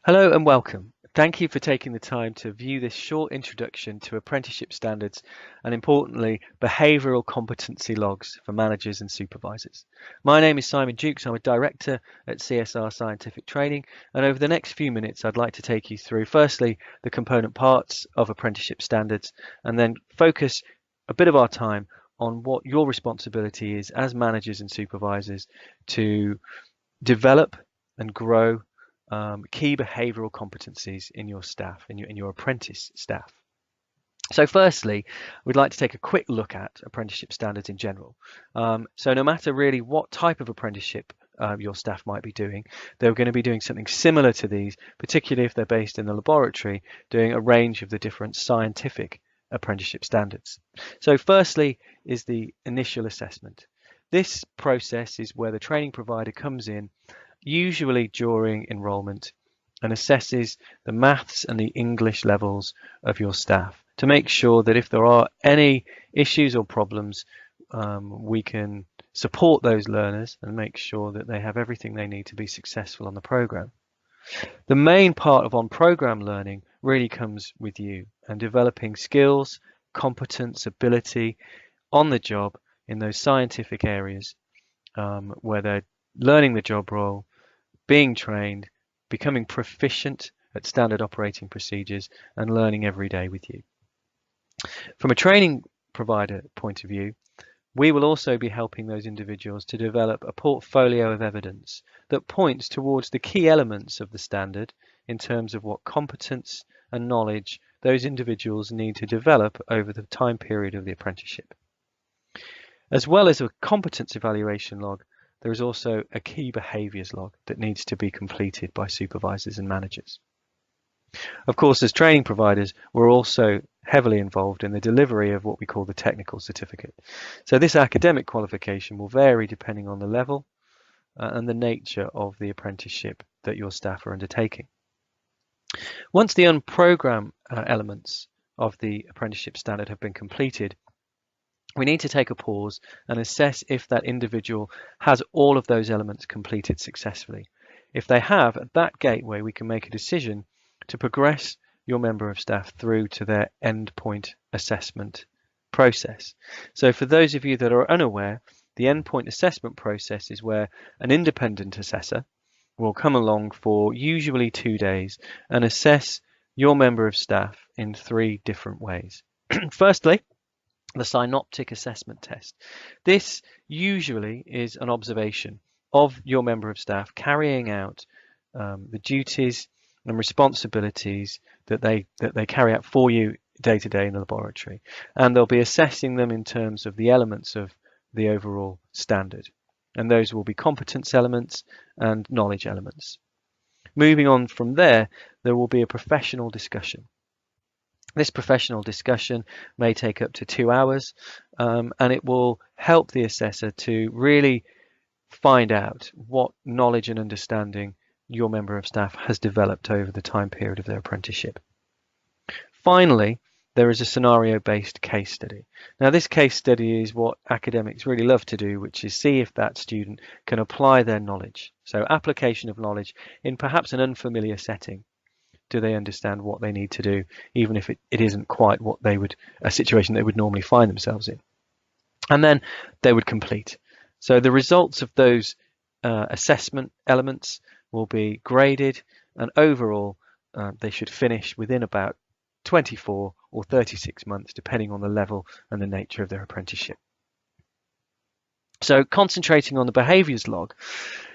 Hello and welcome. Thank you for taking the time to view this short introduction to apprenticeship standards and, importantly, behavioural competency logs for managers and supervisors. My name is Simon Dukes. I'm a director at CSR Scientific Training, and over the next few minutes I'd like to take you through firstly the component parts of apprenticeship standards and then focus a bit of our time on what your responsibility is as managers and supervisors to develop and grow key behavioural competencies in your staff, in your apprentice staff. So firstly, we'd like to take a quick look at apprenticeship standards in general. So no matter really what type of apprenticeship your staff might be doing, they're going to be doing something similar to these, particularly if they're based in the laboratory, doing a range of the different scientific apprenticeship standards. So firstly is the initial assessment. This process is where the training provider comes in usually during enrolment and assesses the maths and the English levels of your staff to make sure that if there are any issues or problems, we can support those learners and make sure that they have everything they need to be successful on the program. The main part of on-program learning really comes with you and developing skills, competence, ability on the job in those scientific areas where they're learning the job role, being trained, becoming proficient at standard operating procedures and learning every day with you. From a training provider point of view, we will also be helping those individuals to develop a portfolio of evidence that points towards the key elements of the standard in terms of what competence and knowledge those individuals need to develop over the time period of the apprenticeship. As well as a competence evaluation log, there is also a key behaviours log that needs to be completed by supervisors and managers. Of course, as training providers, we're also heavily involved in the delivery of what we call the technical certificate. So this academic qualification will vary depending on the level and the nature of the apprenticeship that your staff are undertaking. Once the unprogrammed elements of the apprenticeship standard have been completed, we need to take a pause and assess if that individual has all of those elements completed successfully. If they have, at that gateway, we can make a decision to progress your member of staff through to their endpoint assessment process. So for those of you that are unaware, the endpoint assessment process is where an independent assessor will come along for usually 2 days and assess your member of staff in 3 different ways. Firstly, the synoptic assessment test. This usually is an observation of your member of staff carrying out the duties and responsibilities that they carry out for you day to day in the laboratory, and they'll be assessing them in terms of the elements of the overall standard, and those will be competence elements and knowledge elements. Moving on from there, there will be a professional discussion. This professional discussion may take up to 2 hours, and it will help the assessor to really find out what knowledge and understanding your member of staff has developed over the time period of their apprenticeship. Finally, there is a scenario-based case study. Now, this case study is what academics really love to do, which is see if that student can apply their knowledge. So application of knowledge in perhaps an unfamiliar setting. Do they understand what they need to do, even if it isn't quite what they would, a situation they would normally find themselves in? And then they would complete. So the results of those assessment elements will be graded, and overall they should finish within about 24 or 36 months, depending on the level and the nature of their apprenticeship. So concentrating on the behaviours log,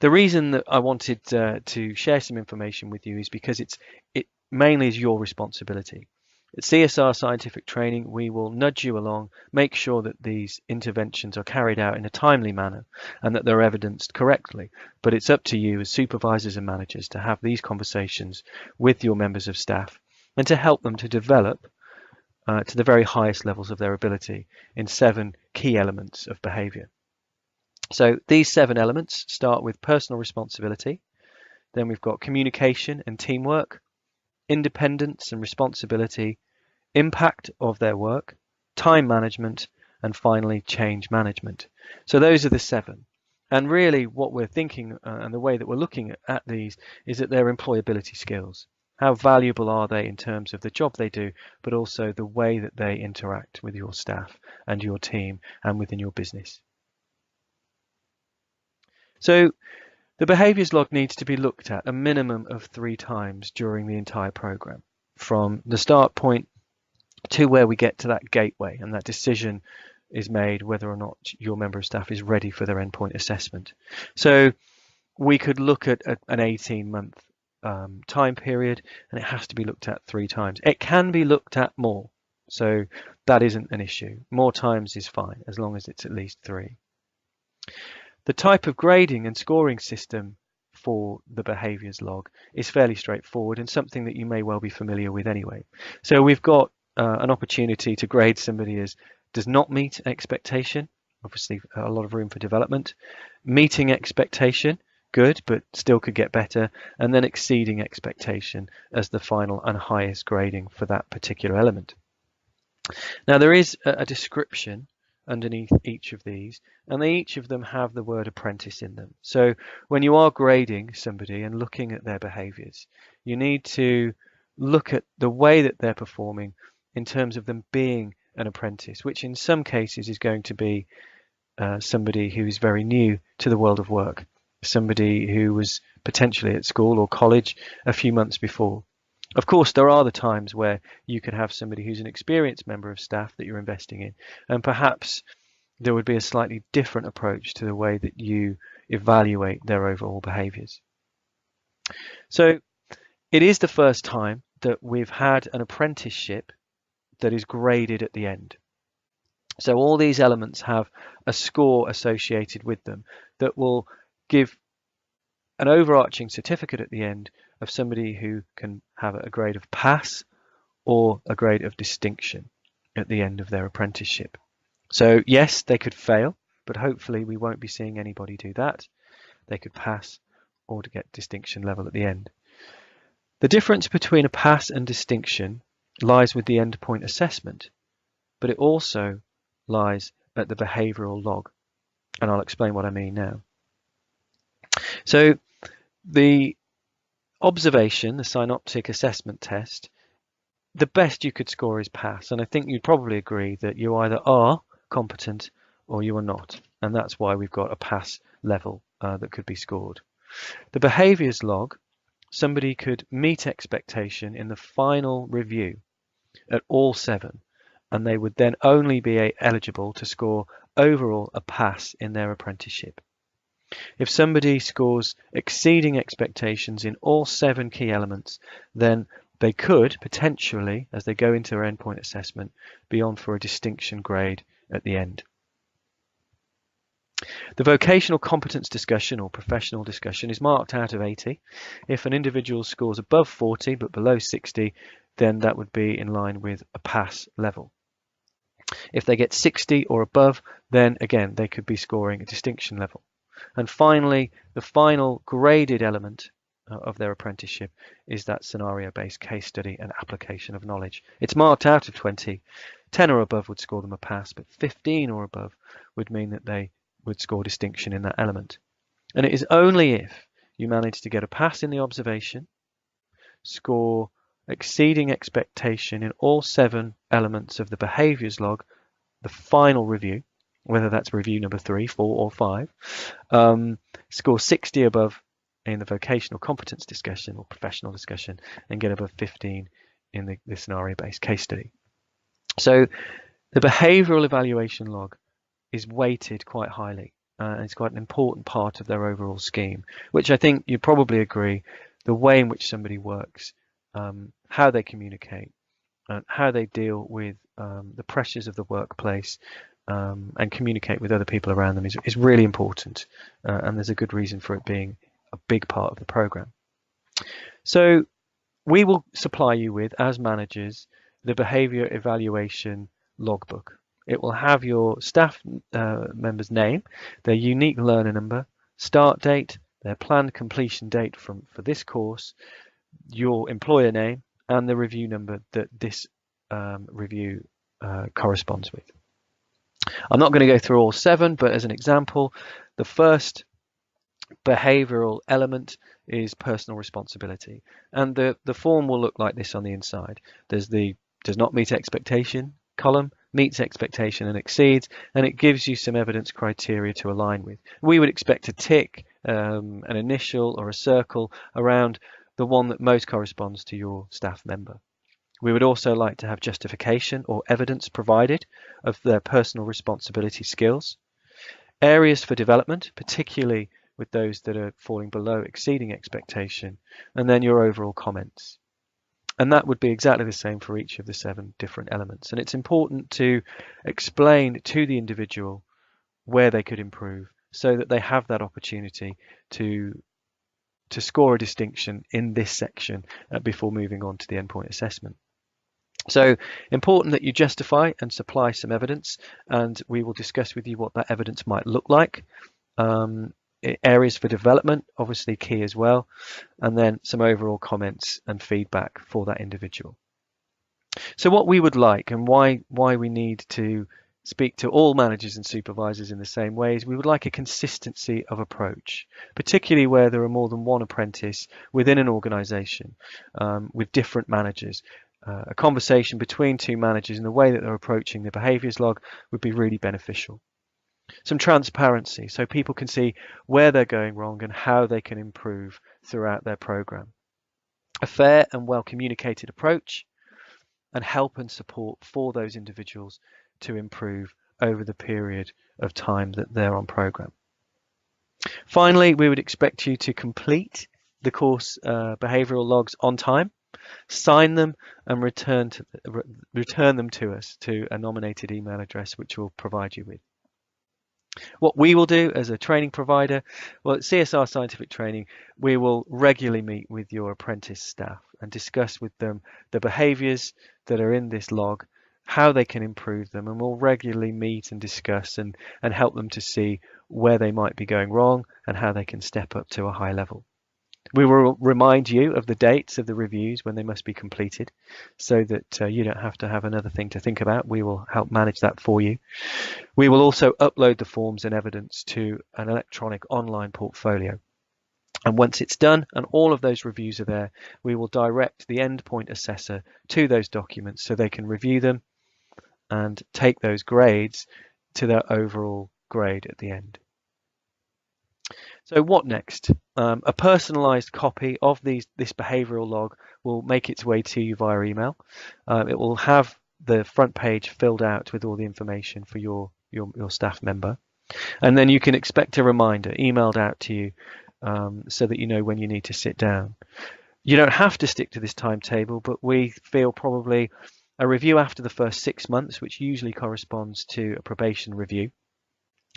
the reason that I wanted to share some information with you is because it mainly is your responsibility. At CSR Scientific Training, we will nudge you along, make sure that these interventions are carried out in a timely manner and that they're evidenced correctly. But it's up to you as supervisors and managers to have these conversations with your members of staff and to help them to develop to the very highest levels of their ability in 7 key elements of behaviour. So these 7 elements start with personal responsibility. Then we've got communication and teamwork, independence and responsibility, impact of their work, time management, and finally change management. So those are the 7. And really what we're thinking and the way that we're looking at these is that they're employability skills. How valuable are they in terms of the job they do, but also the way that they interact with your staff and your team and within your business. So the behaviours log needs to be looked at a minimum of 3 times during the entire program, from the start point to where we get to that gateway and that decision is made whether or not your member of staff is ready for their endpoint assessment. So we could look at an 18-month time period, and it has to be looked at 3 times. It can be looked at more, so that isn't an issue. More times is fine, as long as it's at least 3. The type of grading and scoring system for the behaviours log is fairly straightforward and something that you may well be familiar with anyway. So we've got an opportunity to grade somebody as does not meet expectation, obviously a lot of room for development, meeting expectation, good, but still could get better, and then exceeding expectation as the final and highest grading for that particular element. Now there is a description underneath each of these, and they each of them have the word apprentice in them. So when you are grading somebody and looking at their behaviours, you need to look at the way that they're performing in terms of them being an apprentice, which in some cases is going to be somebody who is very new to the world of work, somebody who was potentially at school or college a few months before. Of course, there are the times where you could have somebody who's an experienced member of staff that you're investing in, and perhaps there would be a slightly different approach to the way that you evaluate their overall behaviours. So it is the first time that we've had an apprenticeship that is graded at the end. So all these elements have a score associated with them that will give an overarching certificate at the end of somebody who can have a grade of pass or a grade of distinction at the end of their apprenticeship. So yes, they could fail, but hopefully we won't be seeing anybody do that. They could pass or to get distinction level at the end. The difference between a pass and distinction lies with the endpoint assessment, but it also lies at the behavioural log, and I'll explain what I mean now. So the observation, the synoptic assessment test, the best you could score is pass, and I think you'd probably agree that you either are competent or you are not, and that's why we've got a pass level that could be scored. The behaviours log, somebody could meet expectation in the final review at all 7, and they would then only be eligible to score overall a pass in their apprenticeship. If somebody scores exceeding expectations in all 7 key elements, then they could potentially, as they go into their endpoint assessment, be on for a distinction grade at the end. The vocational competence discussion or professional discussion is marked out of 80. If an individual scores above 40 but below 60, then that would be in line with a pass level. If they get 60 or above, then again they could be scoring a distinction level. And finally, the final graded element of their apprenticeship is that scenario-based case study and application of knowledge. It's marked out of 20. 10 or above would score them a pass, but 15 or above would mean that they would score distinction in that element. And it is only if you manage to get a pass in the observation, score exceeding expectation in all 7 elements of the behaviours log, the final review, whether that's review number 3, 4 or 5, score 60 above in the vocational competence discussion or professional discussion, and get above 15 in the scenario-based case study. So the behavioural evaluation log is weighted quite highly, and it's quite an important part of their overall scheme, which I think you probably agree, the way in which somebody works, how they communicate, how they deal with the pressures of the workplace, and communicate with other people around them is really important, and there's a good reason for it being a big part of the program. So we will supply you with, as managers, the behaviour evaluation logbook. It will have your staff member's name, their unique learner number, start date, their planned completion date for this course, your employer name, and the review number that this review corresponds with. I'm not going to go through all 7, but as an example, the first behavioural element is personal responsibility. And the form will look like this on the inside. There's the does not meet expectation column, meets expectation and exceeds, and it gives you some evidence criteria to align with. We would expect a tick, an initial or a circle around the one that most corresponds to your staff member. We would also like to have justification or evidence provided of their personal responsibility skills, areas for development, particularly with those that are falling below exceeding expectation, and then your overall comments. And that would be exactly the same for each of the 7 different elements. And it's important to explain to the individual where they could improve so that they have that opportunity to score a distinction in this section before moving on to the endpoint assessment. So important that you justify and supply some evidence, and we will discuss with you what that evidence might look like. Areas for development, obviously key as well, and then some overall comments and feedback for that individual. So what we would like and why we need to speak to all managers and supervisors in the same way is we would like a consistency of approach, particularly where there are more than one apprentice within an organisation with different managers. A conversation between 2 managers in the way that they're approaching the behaviours log would be really beneficial. Some transparency so people can see where they're going wrong and how they can improve throughout their program. A fair and well communicated approach and help and support for those individuals to improve over the period of time that they're on program. Finally, we would expect you to complete the course behavioural logs on time, sign them and return them to us to a nominated email address which we'll provide you with. What we will do as a training provider, well, at CSR Scientific Training, we will regularly meet with your apprentice staff and discuss with them the behaviours that are in this log, how they can improve them, and we'll regularly meet and discuss and help them to see where they might be going wrong and how they can step up to a high level. We will remind you of the dates of the reviews when they must be completed so that you don't have to have another thing to think about. We will help manage that for you. We will also upload the forms and evidence to an electronic online portfolio. And once it's done and all of those reviews are there, we will direct the endpoint assessor to those documents so they can review them and take those grades to their overall grade at the end. So what next? A personalized copy of this behavioral log will make its way to you via email. It will have the front page filled out with all the information for your staff member. And then you can expect a reminder emailed out to you so that you know when you need to sit down. You don't have to stick to this timetable, but we feel probably a review after the first 6 months, which usually corresponds to a probation review.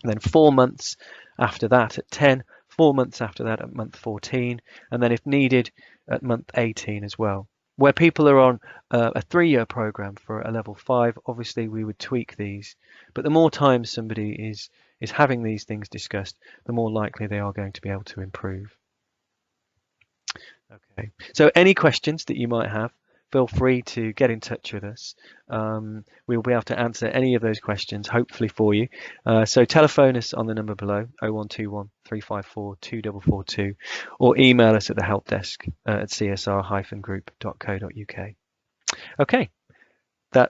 And then 4 months after that at 10, 4 months after that at month 14, and then if needed at month 18 as well. Where people are on a 3-year program for a level 5, obviously we would tweak these. But the more time somebody is having these things discussed, the more likely they are going to be able to improve. Okay, so any questions that you might have, feel free to get in touch with us. We'll be able to answer any of those questions, hopefully for you. So telephone us on the number below, 0121 354 2442, or email us at the help desk at csr-group.co.uk. Okay,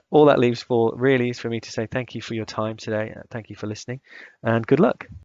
all that leaves for really is for me to say thank you for your time today. Thank you for listening and good luck.